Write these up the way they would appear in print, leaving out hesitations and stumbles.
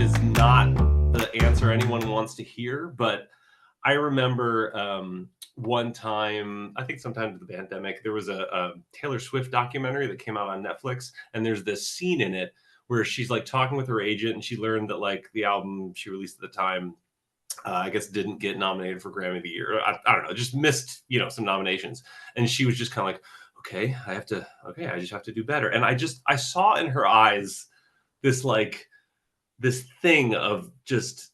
is not the answer anyone wants to hear, but I remember one time, I think sometime in the pandemic, there was a Taylor Swift documentary that came out on Netflix, and there's this scene in it where she's like talking with her agent, and she learned that like the album she released at the time, I guess didn't get nominated for Grammy of the Year. I don't know, just missed, some nominations. And she was just kind of like, okay, I just have to do better. And I saw in her eyes this thing of just,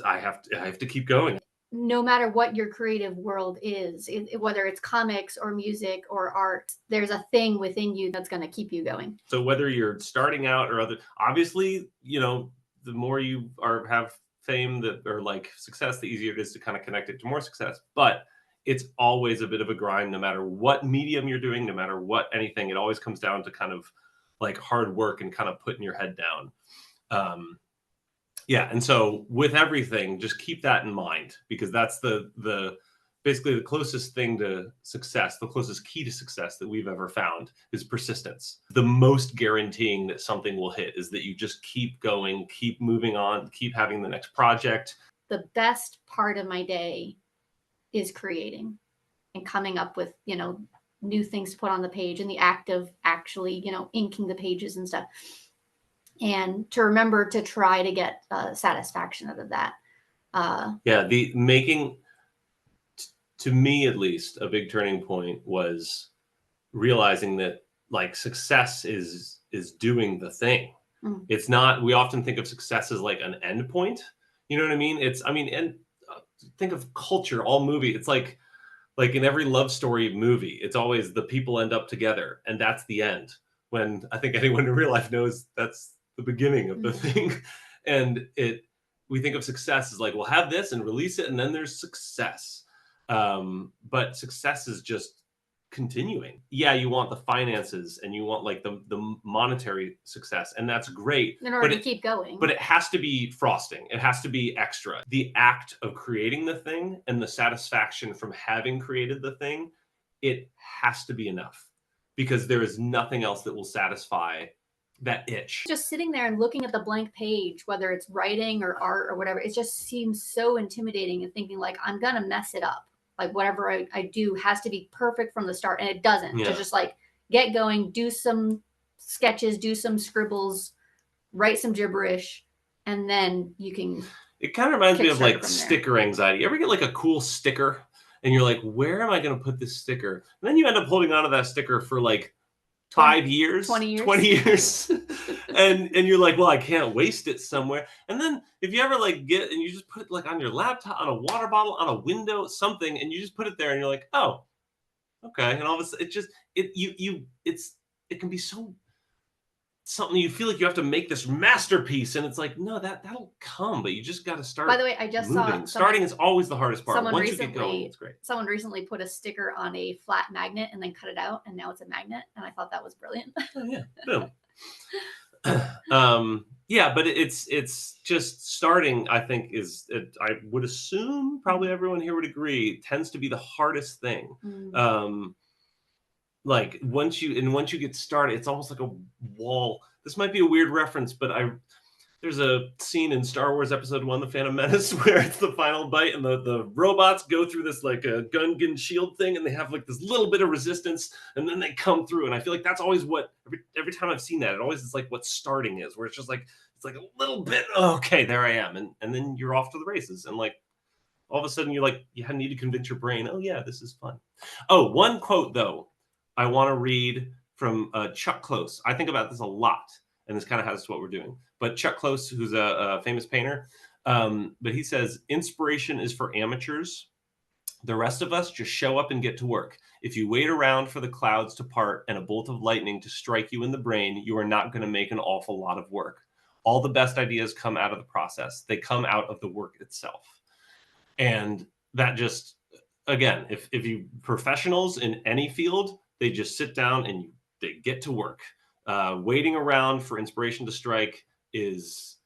I have to keep going. No matter what your creative world is, whether it's comics or music or art, there's a thing within you that's going to keep you going. So whether you're starting out or obviously, the more you have fame or like success, the easier it is to kind of connect it to more success. But it's always a bit of a grind, no matter what medium you're doing, no matter what anything. It always comes down to kind of like hard work and kind of putting your head down. And so with everything, just keep that in mind, because that's basically the closest thing to success, the closest key to success that we've ever found is persistence. The most guaranteeing that something will hit is that you just keep going, keep moving on, keep having the next project. The best part of my day is creating and coming up with, new things to put on the page, and the act of actually, inking the pages and stuff. And to remember to try to get satisfaction out of that. To me at least, a big turning point was realizing that like success is doing the thing. It's not, we often think of success as like an end point. You know what I mean? Think of culture, all movie. It's like in every love story movie, it's always the people end up together and that's the end. When I think anyone in real life knows that's the beginning of the thing. And we think of success as like, we'll have this and release it, and then there's success. But success is just continuing. Yeah, you want the finances and you want like the monetary success, and that's great. In order to keep going. But it has to be frosting. It has to be extra. The act of creating the thing and the satisfaction from having created the thing, it has to be enough, because there is nothing else that will satisfy that itch. Just sitting there and looking at the blank page, whether it's writing or art or whatever, it just seems so intimidating, and thinking like, I'm gonna mess it up. Like whatever I do has to be perfect from the start, and it doesn't. Yeah. So just like get going, do some sketches, do some scribbles, write some gibberish, and then you can. It kind of reminds me of like sticker anxiety. You ever get like a cool sticker and you're like, where am I going to put this sticker? And then you end up holding onto that sticker for like 5 years, 20 years. and you're like, well, I can't waste it somewhere. And then if you ever like get, and you just put it like on your laptop, on a water bottle, on a window, something, and you just put it there and you're like, oh, okay. And all of a sudden it can be so something you feel like you have to make this masterpiece, and it's like, no, that'll come, but you just got to start. By the way, I just moving. Starting is always the hardest part. Once you get going, it's great. Someone recently put a sticker on a flat magnet and then cut it out, and now it's a magnet, and I thought that was brilliant. Oh, yeah, boom. But it's just starting. I think I would assume probably everyone here would agree, tends to be the hardest thing. Like once you get started, it's almost like a wall. This might be a weird reference, but there's a scene in Star Wars Episode 1, The Phantom Menace, where it's the final bite, and the robots go through this like a gun shield thing, and they have like this little bit of resistance, and then they come through. And I feel like that's always what every time I've seen that, it always is like what starting is, where it's just like it's like a little bit. Oh, okay, there I am, and then you're off to the races, and like all of a sudden you're like, you need to convince your brain, oh yeah, this is fun. Oh, one quote though I want to read from Chuck Close. I think about this a lot, and this kind of has to what we're doing. But Chuck Close, who's a famous painter, but he says, inspiration is for amateurs. The rest of us just show up and get to work. If you wait around for the clouds to part and a bolt of lightning to strike you in the brain, you are not going to make an awful lot of work. All the best ideas come out of the process. They come out of the work itself. And that just, again, if you professionals in any field, they just sit down and they get to work. Waiting around for inspiration to strike it's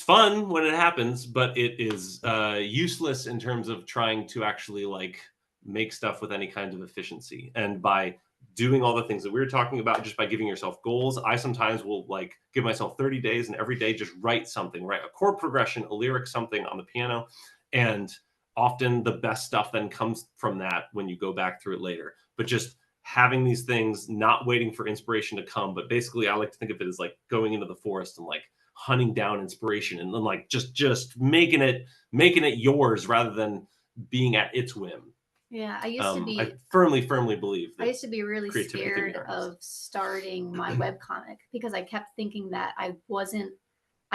fun when it happens, but it is useless in terms of trying to actually like make stuff with any kind of efficiency. And by doing all the things that we were talking about just by giving yourself goals. I sometimes will like give myself 30 days and every day just write something, write a chord progression, a lyric, something on the piano. And often the best stuff then comes from that when you go back through it later. But just having these things, not waiting for inspiration to come, but basically I like to think of it as like going into the forest and like hunting down inspiration and then like just making it yours rather than being at its whim. Yeah, I firmly believe that I used to be really creativity can be scared artists. of starting my webcomic because I kept thinking that I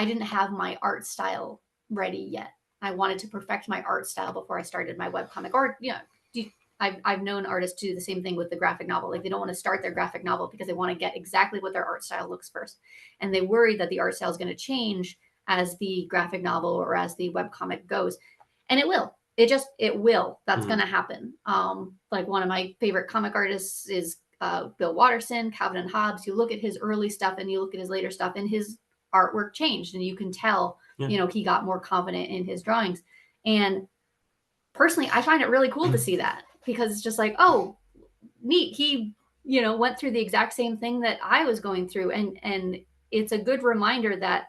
didn't have my art style ready yet. I wanted to perfect my art style before I started my webcomic. Or, I've known artists do the same thing with the graphic novel. Like they don't want to start their graphic novel because they want to get exactly what their art style looks first. And they worry that the art style is going to change as the graphic novel or as the webcomic goes. And it will. It will. That's going to happen. Like one of my favorite comic artists is Bill Watterson, Calvin and Hobbes. You look at his early stuff and you look at his later stuff, and his artwork changed, and you can tell, he got more confident in his drawings. And personally, I find it really cool to see that because it's just like, oh, neat. He, went through the exact same thing that I was going through, and it's a good reminder that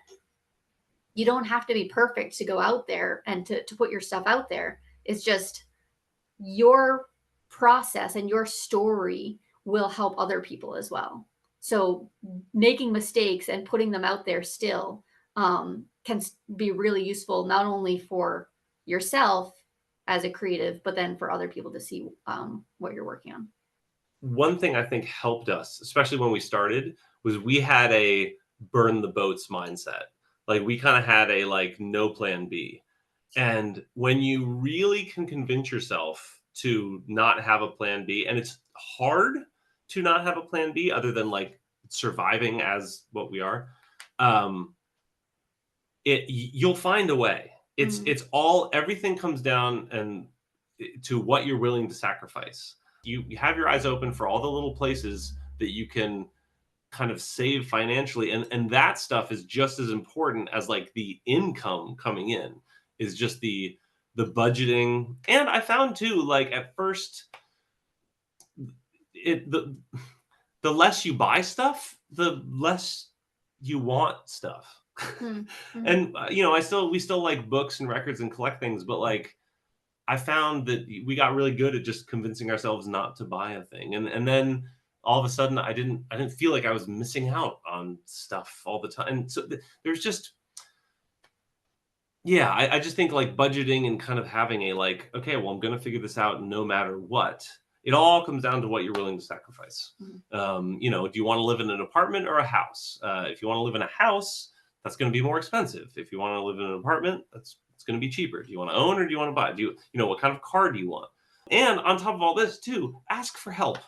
you don't have to be perfect to go out there and to put your stuff out there. It's just your process and your story will help other people as well. So making mistakes and putting them out there still can be really useful, not only for yourself as a creative, but then for other people to see what you're working on. One thing I think helped us, especially when we started, was we had a burn the boats mindset. Like we kind of had a like no plan B. And when you really can convince yourself to not have a plan B, and it's hard to not have a plan B other than like surviving as what we are, you'll find a way. It's all, everything comes down and to what you're willing to sacrifice. You have your eyes open for all the little places that you can kind of save financially, and that stuff is just as important as like the income coming in, is just the budgeting. And I found too, like at first, the less you buy stuff, the less you want stuff. Mm-hmm. And we still like books and records and collect things, but like I found that we got really good at just convincing ourselves not to buy a thing, and then all of a sudden I didn't feel like I was missing out on stuff all the time. And so there's just, I just think like budgeting and kind of having a like, okay, well, I'm going to figure this out no matter what. It all comes down to what you're willing to sacrifice. Do you want to live in an apartment or a house? If you want to live in a house, that's going to be more expensive. If you want to live in an apartment, it's going to be cheaper. Do you want to own or do you want to buy? What kind of car do you want? And on top of all this too, ask for help.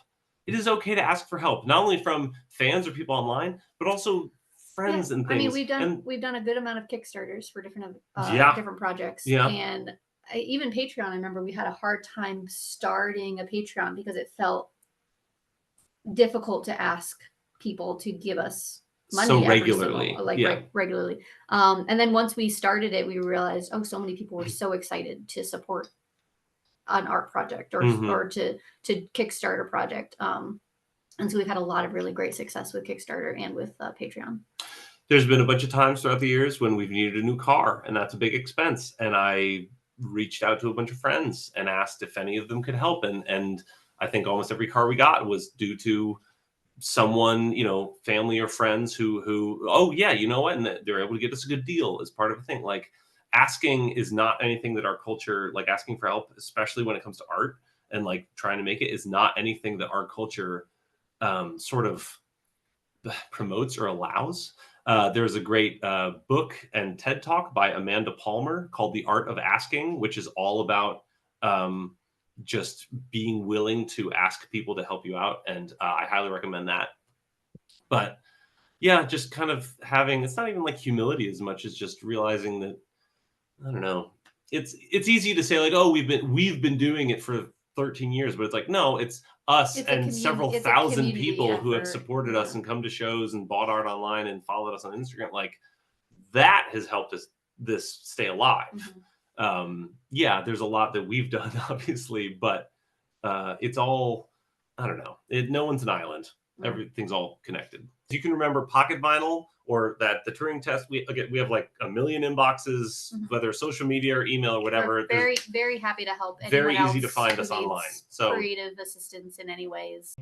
It is okay to ask for help, not only from fans or people online, but also friends and things. I mean, we've done a good amount of Kickstarters for different projects. Yeah. And even Patreon, I remember we had a hard time starting a Patreon because it felt difficult to ask people to give us money so regularly. Regularly. And then once we started it, we realized, so many people were so excited to support an art project or to kickstart a project. And so we've had a lot of really great success with Kickstarter and with Patreon. There's been a bunch of times throughout the years when we've needed a new car, and that's a big expense. And I reached out to a bunch of friends and asked if any of them could help. And I think almost every car we got was due to someone, family or friends who, oh yeah, you know what? And they're able to get us a good deal as part of a thing. Like asking is not anything that our culture, like asking for help, especially when it comes to art and like trying to make it, is not anything that our culture sort of promotes or allows. There's a great book and TED Talk by Amanda Palmer called The Art of Asking, which is all about just being willing to ask people to help you out. And I highly recommend that. But yeah, just kind of having, it's not even like humility as much as just realizing that, I don't know, it's easy to say like, oh, we've been doing it for 13 years, but it's like, no, it's us and several thousand people who have supported us and come to shows and bought art online and followed us on Instagram. Like that has helped us this stay alive. There's a lot that we've done, obviously, but it's all I don't know. No one's an island. Mm. Everything's all connected. You can remember pocket vinyl or that the Turing test. We have like a million inboxes, whether social media or email or whatever. We're very, very happy to help anyone very easy to else find who us online. needs So creative assistance in any ways.